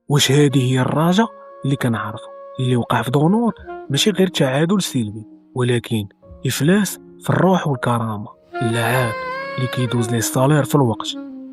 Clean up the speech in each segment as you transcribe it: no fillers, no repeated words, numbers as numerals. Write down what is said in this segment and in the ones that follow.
واش هذه هي الرجاء اللي كنعرفو اللي وقع في دونور؟ ماشي غير تعادل سلبي، ولكن افلاس في الروح والكرامه. اللاعب اللي كيدوز ليه الصالير في الوقت،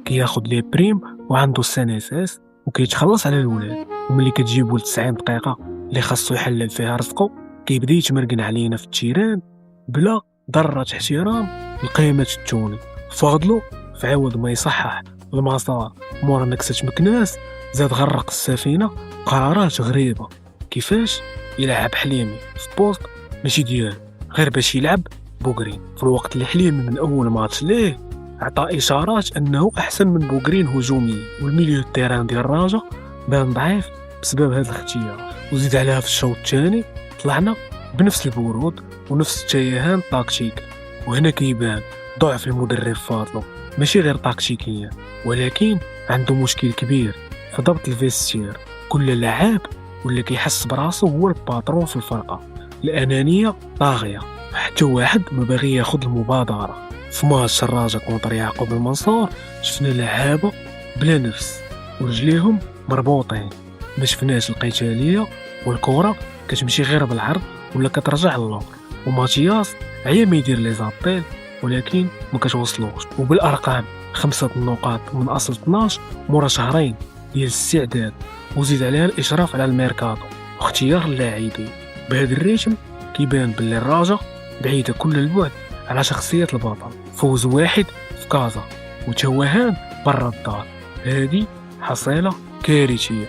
كياخد ليه بريم وعنده السنساس وكيتخلص على الولاد، وملي كتجيبو ل 90 دقيقه اللي خاصو يحلل فيها رزقو، كيبدا يتمرقن علينا في التيران بلا ذره احترام لقيمه التوني. فاضلو في عوض ما يصحح المسار مورا نكسة مكناس، زاد غرق السفينة قرارات غريبة، كيفاش يلعب حليمي في بوست ماشي ديالو غير باش يلعب بوغرين، في الوقت اللي حليمي من أول ماتش ليه عطى إشارات أنه أحسن من بوغرين هجوميا، والميليو التيران ديال الراجا بان ضعيف بسبب هذا الاختيار. وزيد عليها في الشوط الثاني طلعنا بنفس البرود ونفس التيهان التكتيك، وهنا كيبان ضعف المدرب فاضلو، ماشي غير تكتيكيا ولكن عنده مشكل كبير في ضبط الفيستير. كل لاعب ولا كيحس براسو هو الباترون في الفرقه، الانانيه طاغيه، حتى واحد ما باغي ياخذ المبادره. في ماتش الرجاء كونتر يعقوب المنصور شفنا لعابه بلا نفس ورجليهم مربوطين، ما شفناش القتاليه والكره كتمشي غير بالعرض ولا كترجع للور. وماتياس عيا ما يدير لي زابيل ولكن ما كتوصلوش، وبالارقام 5 نقاط من اصل 12 مورا شهرين ديال الاستعداد، وزيد عليها الاشراف على الميركاتو واختيار اللاعبين. بهذا الريتم كيبان باللي الراجا بعيده كل البعد على شخصيه البطل. فوز واحد في كازا وتوهان برا الدار، هذه حصيله كارثيه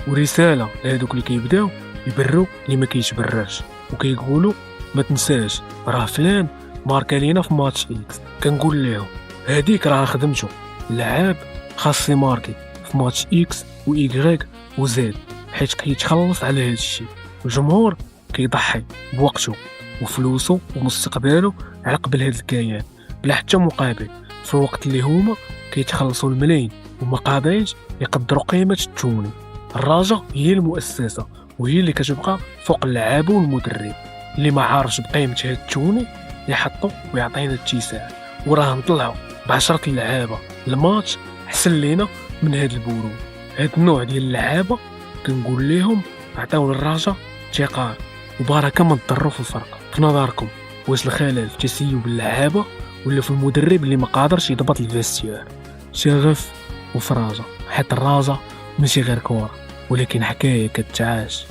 ورساله لهذوك اللي كيبداو يبروا اللي ما كيتبراش وكيقولوا ما تنساش راه فلان ماركا لينا في ماتش اكس. كنقول لهم هذيك راه خدمته، اللعاب خاص يماركي في ماتش اكس و ايغريك و زد حيت كيتخلص على هذا الشيء. الجمهور كيضحي بوقته وفلوسه ومستقبله على قبل هذا الكيان بلا حتى مقابل، في الوقت اللي هما كيتخلصوا الملايين وما قادرينش يقدروا قيمه التوني. الرجاء هي المؤسسه وهي اللي كتبقى فوق اللعاب والمدرب. اللي ما عارفش بقيمه هاد التوني يحطو ويعطينا الاتساع، وراه نطلعو ب10 لعابه الماتش حسن لينا من هاد البرود. هاد النوع ديال اللعابه كنقول لهم عطاو للرجاء ثقه وبركه ما تضروا في الفرق. في نظركم واش الخلل في تسيب اللعابه ولا في المدرب اللي ما قادرش يضبط الفيستير؟ شغف وفراجه، حيت الرجاء ماشي غير كوره ولكن حكايه كتعاش.